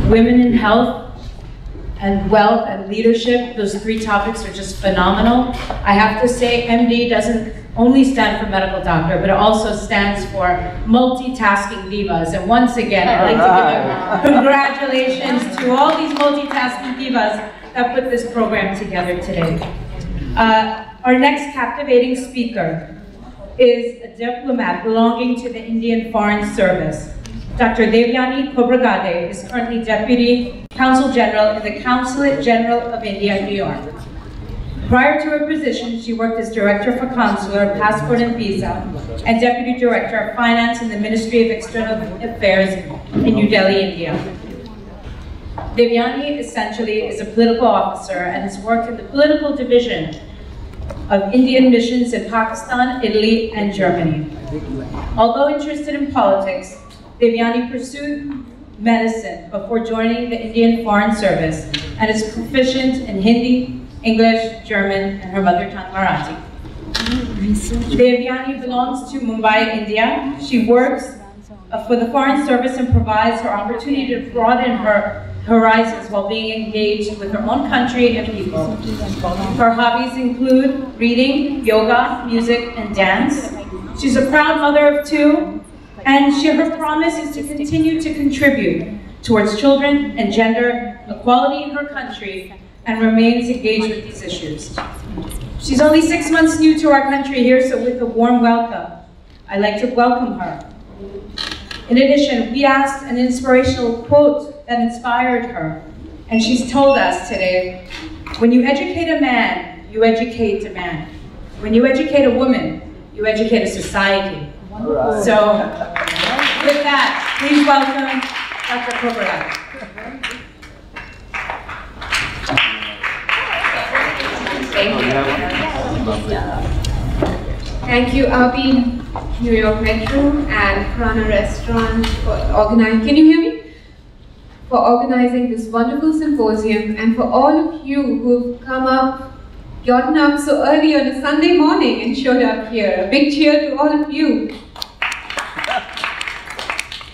Women in health and wealth and leadership, those three topics are just phenomenal. I have to say, MD doesn't only stand for medical doctor, but it also stands for multitasking divas. And once again, I'd like to give a congratulations to all these multitasking divas that put this program together today. Our next captivating speaker is a diplomat belonging to the Indian Foreign Service. Dr. Devyani Khobragade is currently Deputy Consul General in the Consulate General of India in New York. Prior to her position, she worked as Director for Consular, Passport and Visa, and Deputy Director of Finance in the Ministry of External Affairs in New Delhi, India. Devyani essentially is a political officer and has worked in the political division of Indian missions in Pakistan, Italy, and Germany. Although interested in politics, Devyani pursued medicine before joining the Indian Foreign Service and is proficient in Hindi, English, German, and her mother tongue Marathi. Devyani belongs to Mumbai, India. She works for the Foreign Service and provides her opportunity to broaden her horizons while being engaged with her own country and people. Her hobbies include reading, yoga, music, and dance. She's a proud mother of two, and her promise is to continue to contribute towards children and gender equality in her country and remains engaged with these issues. She's only 6 months new to our country here, so with a warm welcome, I'd like to welcome her. In addition, we asked an inspirational quote that inspired her, and she's told us today, when you educate a man, you educate a man. When you educate a woman, you educate a society. Right. So, with that, please welcome Dr. Khobragade. Thank you, AAPI, New York Metro, and Prana Restaurant for organizing. Can you hear me? For organizing this wonderful symposium, and for all of you who've gotten up so early on a Sunday morning and showed up here. A big cheer to all of you.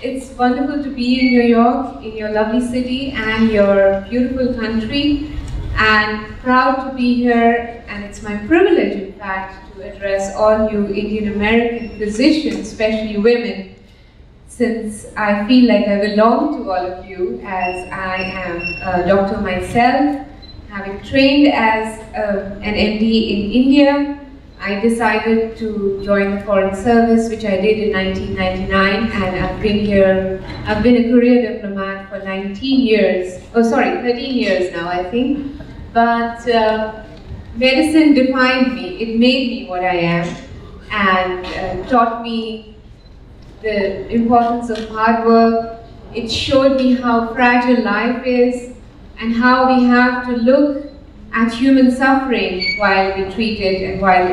It's wonderful to be in New York, in your lovely city and your beautiful country, and proud to be here, and it's my privilege, in fact, to address all you Indian American physicians, especially women, since I feel like I belong to all of you, as I am a doctor myself. Having trained as an MD in India, I decided to join the Foreign Service, which I did in 1999, and I've been a career diplomat for 13 years now, I think. But medicine defined me, it made me what I am, and taught me the importance of hard work. It showed me how fragile life is, and how we have to look at human suffering while we treat it and while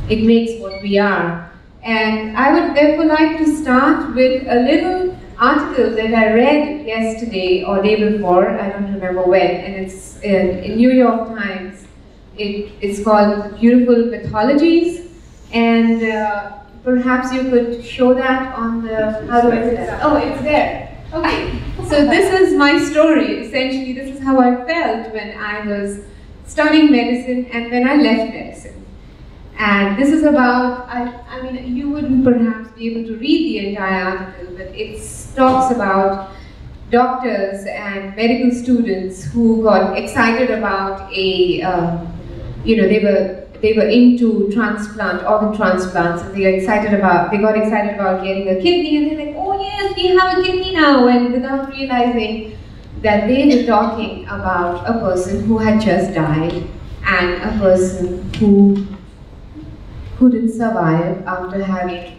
it makes what we are. And I would therefore like to start with a little article that I read yesterday or day before, I don't remember when, and it's in New York Times. It's called Beautiful Pathologies, and perhaps you could show that on the, how do I say that? Oh, it's there. Okay, so this is my story. Essentially, this is how I felt when I was studying medicine and when I left medicine. And this is about, I mean, you wouldn't perhaps be able to read the entire article, but it talks about doctors and medical students who got excited about they were into organ transplants, and they got excited about getting a kidney, and they're like, oh yes, we have a kidney now, and without realizing that they were talking about a person who had just died, and a person who couldn't survive after having,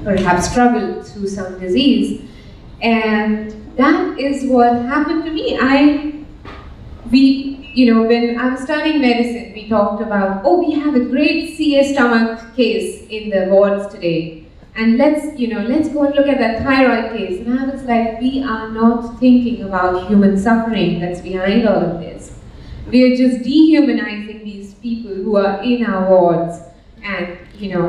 perhaps struggled through some disease. And that is what happened to me. When I was studying medicine, we talked about, oh, we have a great CA stomach case in the wards today, and let's go and look at that thyroid case. And I was like, we are not thinking about human suffering that's behind all of this. We are just dehumanizing these people who are in our wards and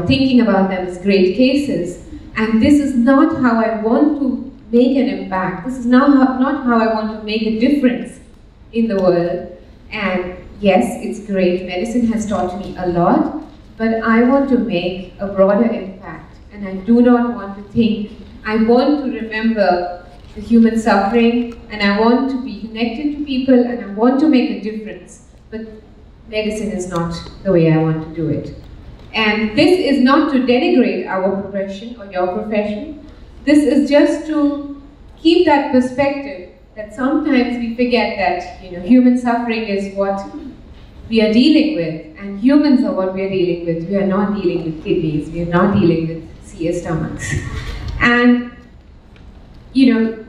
thinking about them as great cases. And this is not how I want to make an impact. This is not how I want to make a difference in the world. And yes, it's great. Medicine has taught me a lot, but I want to make a broader impact. And I do not want to think, I want to remember the human suffering, and I want to be connected to people, and I want to make a difference. But medicine is not the way I want to do it. And this is not to denigrate our profession or your profession. This is just to keep that perspective that sometimes we forget that human suffering is what we are dealing with, and humans are what we are dealing with. We are not dealing with kidneys, we are not dealing with CS stomachs. And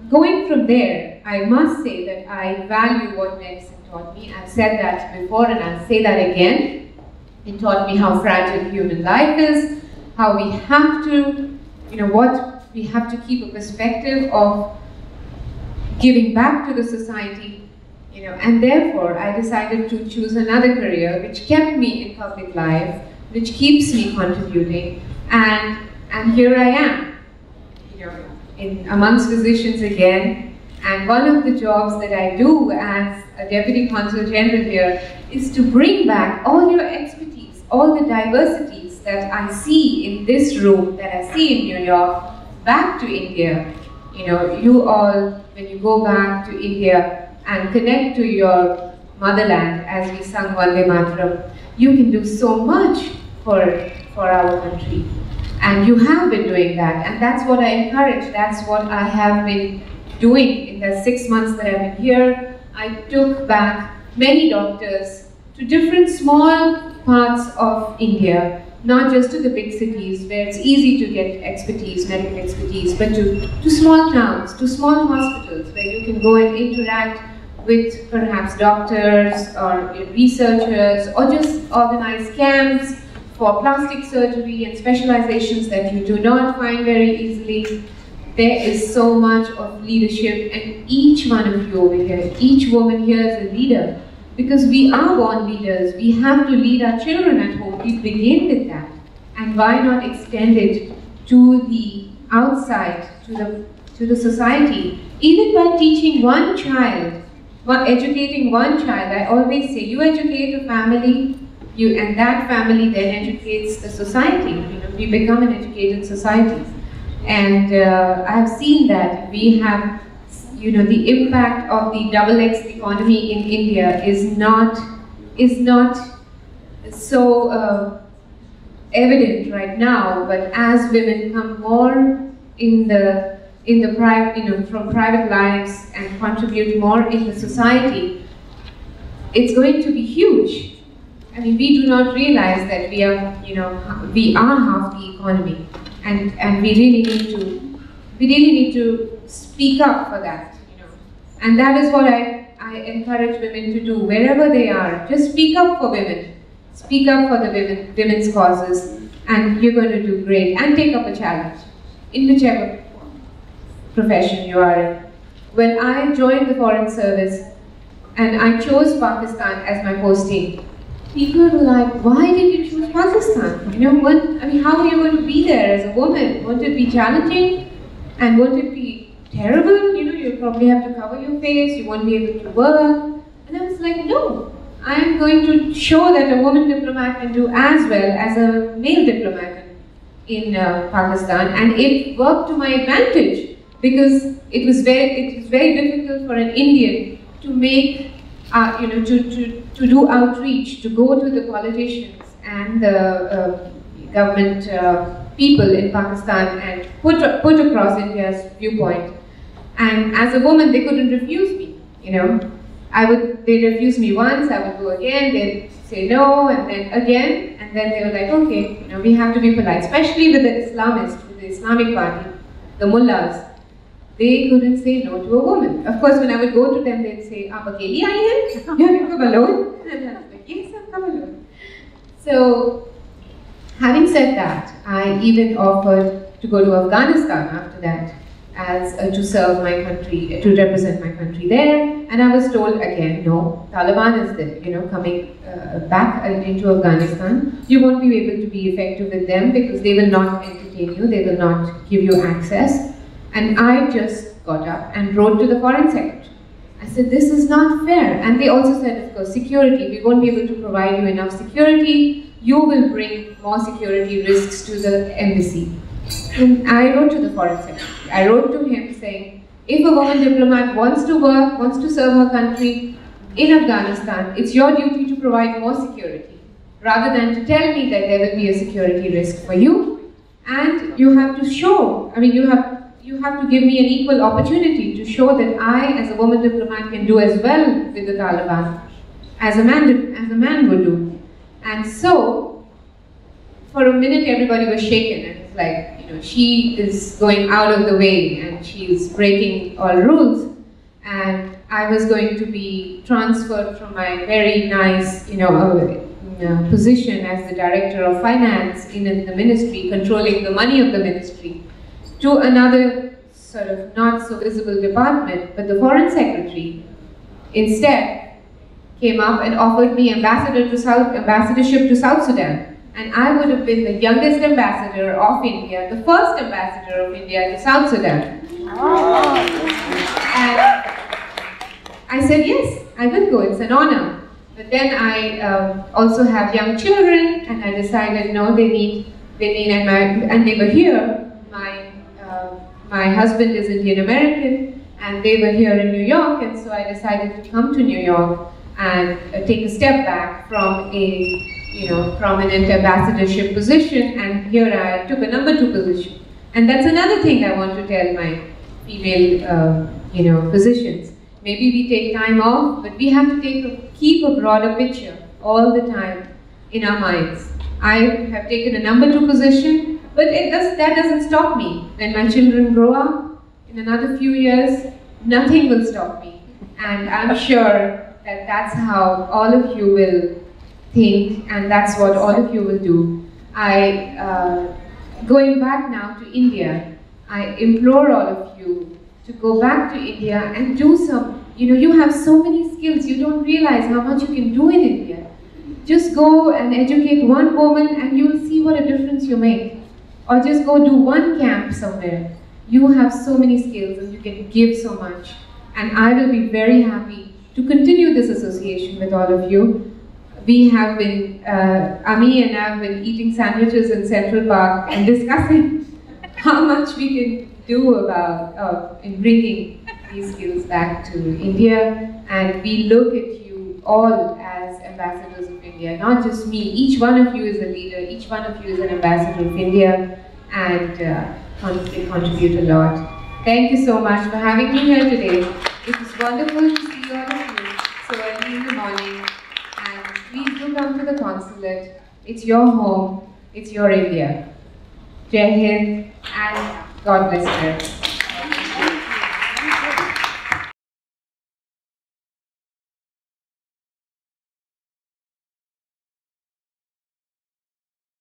going from there, I must say that I value what medicine taught me. I've said that before and I'll say that again. It taught me how fragile human life is, how we have to, we have to keep a perspective of giving back to the society, and therefore I decided to choose another career which kept me in public life, which keeps me contributing, and here I am, amongst physicians again. And one of the jobs that I do as a Deputy Consul General here is to bring back all your expertise, all the diversities that I see in this room, that I see in New York, back to India. You all, when you go back to India and connect to your motherland, as we sung Vande Mataram, you can do so much for our country. And you have been doing that, and that's what I encourage. That's what I have been doing in the 6 months that I've been here. I took back many doctors to different small parts of India, not just to the big cities where it's easy to get expertise, medical expertise, but to small towns, to small hospitals where you can go and interact with perhaps doctors or researchers, or just organize camps for plastic surgery and specializations that you do not find very easily. There is so much of leadership, and each one of you over here, each woman here is a leader, because we are born leaders. We have to lead our children at home. We begin with that, and why not extend it to the outside, to the society? Even by teaching one child, educating one child. I always say, you educate a family, and that family then educates the society. We become an educated society. And I have seen that we have, the impact of the XX economy in India is not so evident right now. But as women come more in the private, from private lives and contribute more in the society, it's going to be huge. I mean, we do not realize that we are half the economy, and we really need to speak up for that, And that is what I encourage women to do wherever they are. Just speak up for women, speak up for the women's causes, and you're going to do great. And take up a challenge in whichever profession you are in. When I joined the Foreign Service and I chose Pakistan as my posting, people were like, why did you choose Pakistan? How are you going to be there as a woman? Won't it be challenging? And won't it be terrible? You'll probably have to cover your face, you won't be able to work. And I was like, no, I am going to show that a woman diplomat can do as well as a male diplomat in Pakistan. And it worked to my advantage, because it was very difficult for an Indian to make to do outreach, to go to the politicians and the government people in Pakistan and put across India's viewpoint. And as a woman, they couldn't refuse me. They'd refuse me once, I would go again, they'd say no, and then again, and then they were like, okay, we have to be polite, especially with the Islamists, with the Islamic party, the mullahs. They couldn't say no to a woman. Of course, when I would go to them, they'd say, "Aap akeli aayi hai? You have come alone?" And I was like, "Yes, I've come alone." So, having said that, I even offered to go to Afghanistan after that, to serve my country, to represent my country there. And I was told again, no, Taliban is there, coming back into Afghanistan. You won't be able to be effective with them because they will not entertain you, they will not give you access. And I just got up and wrote to the Foreign Secretary. I said, this is not fair. And they also said, of course, security, we won't be able to provide you enough security. You will bring more security risks to the embassy. And I wrote to the Foreign Secretary. I wrote to him saying, if a woman diplomat wants to work, wants to serve her country in Afghanistan, it's your duty to provide more security, rather than to tell me that there will be a security risk for you. And you have to show, I mean, you have to give me an equal opportunity to show that I, as a woman diplomat, can do as well with the Taliban as a man would do. And so, for a minute, everybody was shaken, and it's like, you know, she is going out of the way and she's breaking all rules. And I was going to be transferred from my very nice, you know, position as the director of finance in the ministry, controlling the money of the ministry, to another sort of not so visible department. But the Foreign Secretary instead came up and offered me ambassadorship to South Sudan. And I would have been the youngest ambassador of India, the first ambassador of India to South Sudan. Oh. And I said, yes, I will go, it's an honor. But then I also have young children, and I decided, no, they need, and they were here. My husband is Indian American, and they were here in New York, and so I decided to come to New York and take a step back from a, you know, prominent ambassadorship position, and here I took a number 2 position. And that's another thing I want to tell my female, you know, physicians. Maybe we take time off, but we have to keep a broader picture all the time in our minds. I have taken a number 2 position, but that doesn't stop me. When my children grow up, in another few years, nothing will stop me. And I'm sure that that's how all of you will think, and that's what all of you will do. Going back now to India, I implore all of you to go back to India and do some, you know, you have so many skills, you don't realize how much you can do in India. Just go and educate one woman and you'll see what a difference you make. Or just go do one camp somewhere. You have so many skills and you can give so much. And I will be very happy to continue this association with all of you. We have been, Ami and I have been eating sandwiches in Central Park and discussing how much we can do about in bringing these skills back to India. And we look at you all as ambassadors of India, not just me. Each one of you is a leader, each one of you is an ambassador of India, and they contribute a lot. Thank you so much for having me here today. It was wonderful to see all of you so early in the morning. And please do come to the consulate. It's your home, it's your India. Jai Hind, and God bless you.